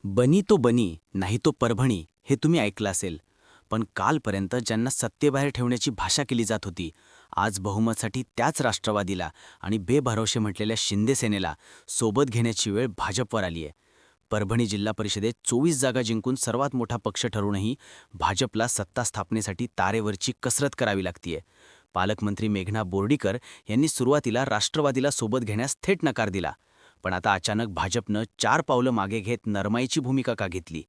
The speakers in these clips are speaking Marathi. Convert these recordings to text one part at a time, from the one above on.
बनी तो बनी, नाही तो परभणी हे तुम्ही ऐकलं असेल. पण कालपर्यंत ज्यांना सत्तेबाहेर ठेवण्याची भाषा केली जात होती, आज बहुमतसाठी त्याच राष्ट्रवादीला आणि बेभरवशे म्हटलेल्या शिंदेसेनेला सोबत घेण्याची वेळ भाजपवर आली आहे. परभणी जिल्हा परिषदेत 24 जागा जिंकून सर्वात मोठा पक्ष ठरूनही भाजपला सत्ता स्थापनेसाठी तारेवरची कसरत करावी लागतीये. पालकमंत्री मेघना बोर्डीकर यांनी सुरुवातीला राष्ट्रवादीला सोबत घेण्यास थेट नकार दिला. पण आता अचानक भाजपनं 4 पावलं मागे घेत नरमाईची भूमिका का घेतली?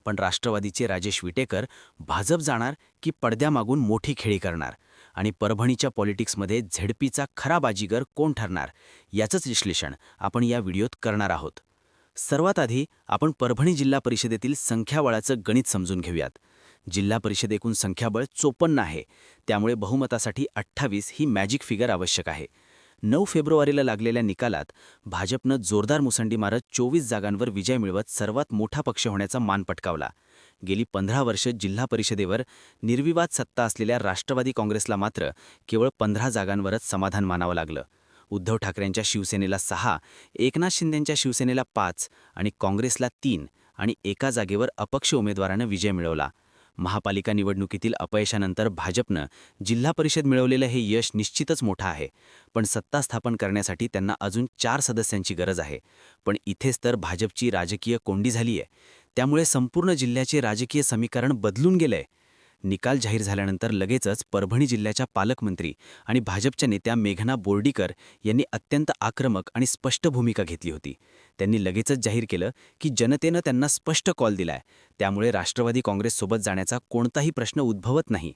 पण राष्ट्रवादीचे राजेश विटेकर भाजप जाणार की पडद्यामागून मोठी खेळी करणार? आणि परभणीच्या पॉलिटिक्समध्ये झेडपीचा खरा बाजीगर कोण ठरणार? याचंच विश्लेषण आपण या व्हिडिओत करणार आहोत. सर्वात आधी आपण परभणी जिल्हा परिषदेतील संख्याबळाचं गणित समजून घेऊयात. जिल्हा परिषद एकूण संख्याबळ 54 आहे, त्यामुळे बहुमतासाठी 28 ही मॅजिक फिगर आवश्यक आहे. 9 फेब्रुवारीला लागलेल्या निकालात भाजपनं जोरदार मुसंडी मारत 24 जागांवर विजय मिळवत सर्वात मोठा पक्ष होण्याचा मान पटकावला. गेली 15 वर्ष जिल्हा परिषदेवर निर्विवाद सत्ता असलेल्या राष्ट्रवादी काँग्रेसला मात्र केवळ 15 जागांवरच समाधान मानावं लागलं. उद्धव ठाकरेंच्या शिवसेनेला 6, एकनाथ शिंदेंच्या शिवसेनेला 5 आणि काँग्रेसला 3 आणि एका जागेवर अपक्ष उमेदवारानं विजय मिळवला. महापालिका निवडणुकीतील अपयशानंतर भाजपनं जिल्हा परिषद मिळवलेलं हे यश निश्चितच मोठं आहे. पण सत्ता स्थापन करण्यासाठी त्यांना अजून 4 सदस्यांची गरज आहे. पण इथेच तर भाजपची राजकीय कोंडी झाली आहे. त्यामुळे संपूर्ण जिल्ह्याचे राजकीय समीकरण बदलून गेलंय. निकाल जाहीर झाल्यानंतर लगेचच परभणी जिल्ह्याच्या पालकमंत्री आणि भाजपच्या नेत्या मेघना बोर्डीकर यांनी अत्यंत आक्रमक आणि स्पष्ट भूमिका घेतली होती. त्यांनी लगेचच जाहीर केलं की जनतेनं त्यांना स्पष्ट कॉल दिलाय, त्यामुळे राष्ट्रवादी काँग्रेससोबत जाण्याचा कोणताही प्रश्न उद्भवत नाही.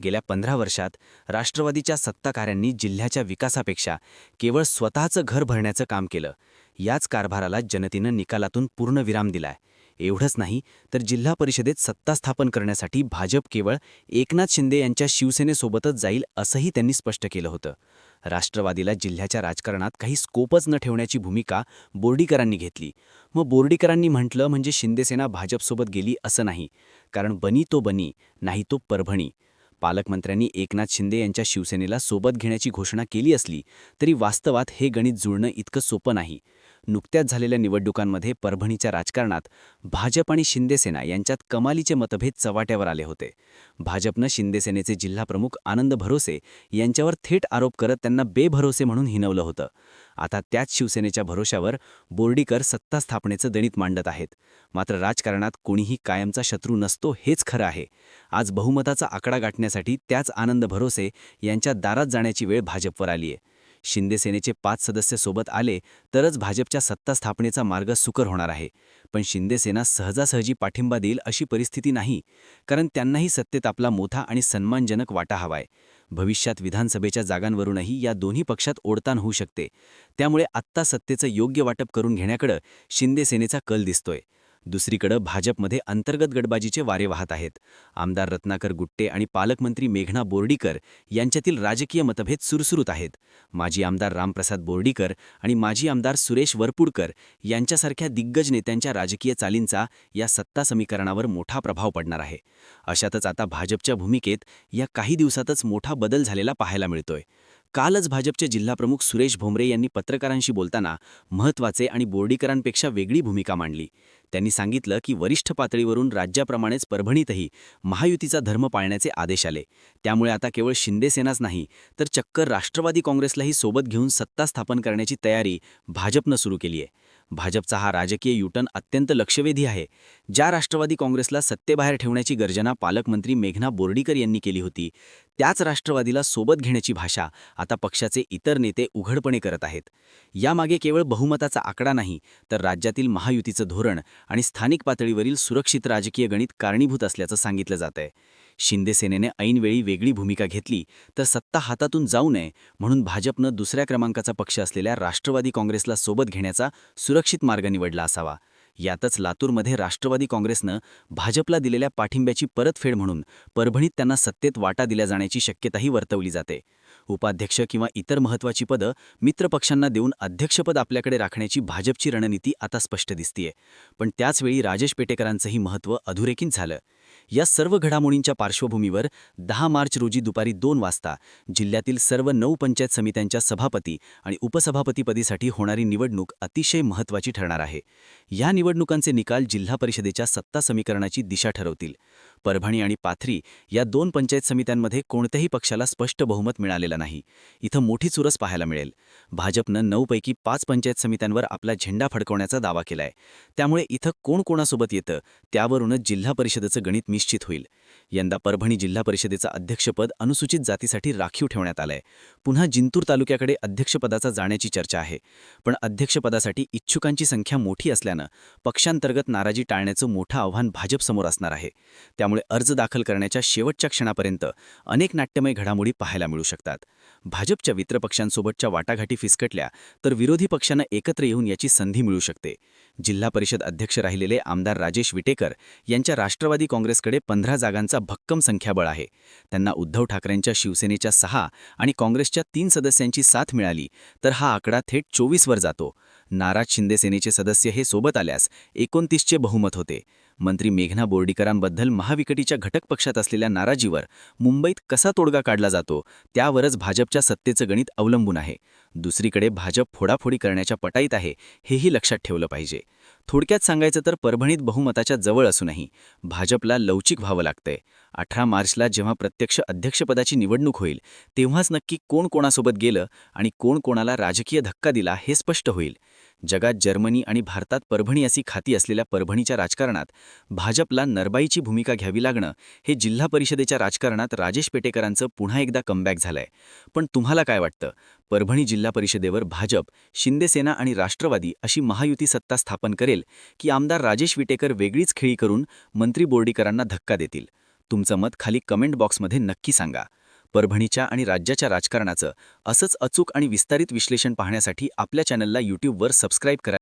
गेल्या 15 वर्षात राष्ट्रवादीच्या सत्ताधाऱ्यांनी जिल्ह्याच्या विकासापेक्षा केवळ स्वतःचं घर भरण्याचं काम केलं. याच कारभाराला जनतेनं निकालातून पूर्ण विराम दिलाय. एवढंच नाही तर जिल्हा परिषदेत सत्ता स्थापन करण्यासाठी भाजप केवळ एकनाथ शिंदे यांच्या शिवसेनेसोबतच जाईल असंही त्यांनी स्पष्ट केलं होतं. राष्ट्रवादीला जिल्ह्याच्या राजकारणात काही स्कोपच न ठेवण्याची भूमिका बोर्डीकरांनी घेतली. मग बोर्डीकरांनी म्हटलं म्हणजे शिंदेसेना भाजपसोबत गेली असं नाही, कारण बनी तो बनी, नाही तो परभणी. पालकमंत्र्यांनी एकनाथ शिंदे यांच्या शिवसेनेला सोबत घेण्याची घोषणा केली असली तरी वास्तवात हे गणित जुळणं इतकं सोपं नाही. नुकत्याच झालेल्या निवडणुकांमध्ये परभणीच्या राजकारणात भाजप आणि शिंदेसेना यांच्यात कमालीचे मतभेद चव्हाट्यावर आले होते. भाजपनं शिंदेसेनेचे जिल्हाप्रमुख आनंद भरोसे यांच्यावर थेट आरोप करत त्यांना बेभरोसे म्हणून हिणवलं होतं. आता त्याच शिवसेनेच्या भरोश्यावर बोर्डीकर सत्ता स्थापनेचं गणित मांडत आहेत. मात्र राजकारणात कोणीही कायमचा शत्रू नसतो हेच खरं आहे. आज बहुमताचा आकडा गाठण्यासाठी त्याच आनंद भरोसे यांच्या दारात जाण्याची वेळ भाजपवर आली आहे. शिंदेसेनेचे 5 सदस्य सोबत आले तरच भाजपच्या सत्ता स्थापनेचा मार्ग सुकर होणार आहे. पण शिंदेसेना सहजासहजी पाठिंबा देईल अशी परिस्थिती नाही, कारण त्यांनाही सत्तेत आपला मोठा आणि सन्मानजनक वाटा हवाय. भविष्यात विधानसभेच्या जागांवरूनही या दोन्ही पक्षात ओढताण होऊ शकते. त्यामुळे आत्ता सत्तेचं योग्य वाटप करून घेण्याकडे शिंदेसेनेचा कल दिसतोय. दुसरीकडे भाजपमध्ये अंतर्गत गटबाजीचे वारे वाहत आहेत. आमदार रत्नाकर गुट्टे आणि पालकमंत्री मेघना बोर्डीकर यांच्यातील राजकीय मतभेद सुरसुरूत आहेत. माजी आमदार रामप्रसाद बोर्डीकर आणि माजी आमदार सुरेश वरपुडकर यांच्यासारख्या दिग्गज नेत्यांच्या राजकीय चालींचा या सत्ता समीकरणावर मोठा प्रभाव पडणार आहे. अशातच आता भाजपच्या भूमिकेत या काही दिवसातच मोठा बदल झालेला पाहायला मिळतोय. कालच भाजपचे जिल्हाप्रमुख सुरेश भोमरे यांनी पत्रकारांशी बोलताना महत्त्वाचे आणि बोर्डीकरांपेक्षा वेगळी भूमिका मांडली. त्यांनी सांगितलं की वरिष्ठ पातळीवरून राज्याप्रमाणेच परभणीतही महायुतीचा धर्म पाळण्याचे आदेश आले. त्यामुळे आता केवळ शिंदेसेनाच नाही तर चक्क राष्ट्रवादी काँग्रेसलाही सोबत घेऊन सत्ता स्थापन करण्याची तयारी भाजपनं सुरू केली आहे. भाजपचा हा राजकीय युटर्न अत्यंत लक्षवेधी आहे. ज्या राष्ट्रवादी काँग्रेसला सत्तेबाहेर ठेवण्याची गर्जना पालकमंत्री मेघना बोर्डीकर यांनी केली होती, त्याच राष्ट्रवादीला सोबत घेण्याची भाषा आता पक्षाचे इतर नेते उघडपणे करत आहेत. यामागे केवळ बहुमताचा आकडा नाही तर राज्यातील महायुतीचं धोरण आणि स्थानिक पातळीवरील सुरक्षित राजकीय गणित कारणीभूत असल्याचं सांगितलं जातंय. शिंदेसेनेने ऐनवेळी वेगळी भूमिका घेतली तर सत्ता हातातून जाऊ नये म्हणून भाजपनं दुसऱ्या क्रमांकाचा पक्ष असलेल्या राष्ट्रवादी काँग्रेसला सोबत घेण्याचा सुरक्षित मार्ग निवडला असावा. यातच लातूरमध्ये राष्ट्रवादी काँग्रेसनं भाजपला दिलेल्या पाठिंब्याची परतफेड म्हणून परभणीत त्यांना सत्तेत वाटा दिल्या जाण्याची शक्यताही वर्तवली जाते. उपाध्यक्ष किंवा इतर महत्त्वाची पदं मित्रपक्षांना देऊन अध्यक्षपद आपल्याकडे राखण्याची भाजपची रणनीती आता स्पष्ट दिसतीये. पण त्याचवेळी राजेश पेटेकरांचंही महत्त्व अधोरेखित झालं. या सर्व घडामोडींच्या पार्श्वभूमीवर 10 मार्च रोजी दुपारी 2 वाजता जिल्ह्यातील सर्व 9 पंचायत समित्यांच्या सभापती आणि उपसभापतीपदीसाठी होणारी निवडणूक अतिशय महत्त्वाची ठरणार आहे. या निवडणुकांचे निकाल जिल्हा परिषदेच्या सत्ता समीकरणाची दिशा ठरवतील. परभणी आणि पाथरी या 2 पंचायत समित्यांमध्ये कोणत्याही पक्षाला स्पष्ट बहुमत मिळालेलं नाही. इथं मोठी चुरस पाहायला मिळेल. भाजपनं 9 पैकी 5 पंचायत समित्यांवर आपला झेंडा फडकवण्याचा दावा केलाय. त्यामुळे इथं कोण कोणासोबत येतं त्यावरूनच जिल्हा परिषदेचं गणित निश्चित होईल. यंदा परभणी जिल्हा परिषदेचं अध्यक्षपद अनुसूचित जातीसाठी राखीव ठेवण्यात आलंय. पुन्हा जिंतूर तालुक्याकडे अध्यक्षपदाचा जाण्याची चर्चा आहे. पण अध्यक्षपदासाठी इच्छुकांची संख्या मोठी असल्यानं पक्षांतर्गत नाराजी टाळण्याचं मोठं आव्हान भाजपसमोर असणार आहे. त्यामुळे अर्ज दाखल करण्याच्या शेवटच्या क्षणापर्यंत अनेक नाट्यमय घडामोडी पाहायला मिळू शकतात. भाजपच्या मित्रपक्षांसोबतच्या वाटाघाटी फिसकटल्या तर विरोधी पक्षांना एकत्र येऊन याची संधी मिळू शकते. जिल्हा परिषद अध्यक्ष राहिलेले आमदार राजेश विटेकर यांच्या राष्ट्रवादी काँग्रेसकडे 15 जागांचा भक्कम संख्याबळ आहे. त्यांना उद्धव ठाकरेंच्या शिवसेनेच्या 6 आणि काँग्रेसच्या 3 सदस्यांची साथ मिळाली तर हा आकडा थेट 24 वर जातो. नाराज शिंदे सेनेचे सदस्य हे सोबत आल्यास 29चे बहुमत होते. मंत्री मेघना बोर्डीकरांबद्दल महाविकटीच्या घटक पक्षात असलेल्या नाराजीवर मुंबईत कसा तोडगा काढला जातो त्यावरच भाजपच्या सत्तेचं गणित अवलंबून आहे. दुसरीकडे भाजप फोडाफोडी करण्याच्या पटाईत आहे, हेही लक्षात ठेवलं पाहिजे. थोडक्यात सांगायचं तर परभणीत बहुमताच्या जवळ असूनही भाजपला लवचिक व्हावं लागतंय. 18 मार्चला जेव्हा प्रत्यक्ष अध्यक्षपदाची निवडणूक होईल तेव्हाच नक्की कोण कोणासोबत गेलं आणि कोण कोणाला राजकीय धक्का दिला हे स्पष्ट होईल. जगात जर्मनी आणि भारतात परभणी अशी खाती असलेल्या परभणीच्या राजकारणात भाजपला नरबाईची भूमिका घ्यावी लागणं हे जिल्हा परिषदेच्या राजकारणात राजेश पेटेकरांचं पुन्हा एकदा कमबॅक झालंय. पण तुम्हाला काय वाटतं? परभणी जिल्हा परिषदेवर भाजप, शिंदेसेना आणि राष्ट्रवादी अशी महायुती सत्ता स्थापन करेल की आमदार राजेश विटेकर वेगळीच खेळी करून मंत्री बोर्डीकरांना धक्का देतील? तुमचं मत खाली कमेंट बॉक्समध्ये नक्की सांगा. परभणीच्या आणि राज्याच्या राजकारणाचं असंच अचूक आणि विस्तारित विश्लेषण पाहण्यासाठी आपल्या चॅनलला यूट्यूबवर सबस्क्राईब करा.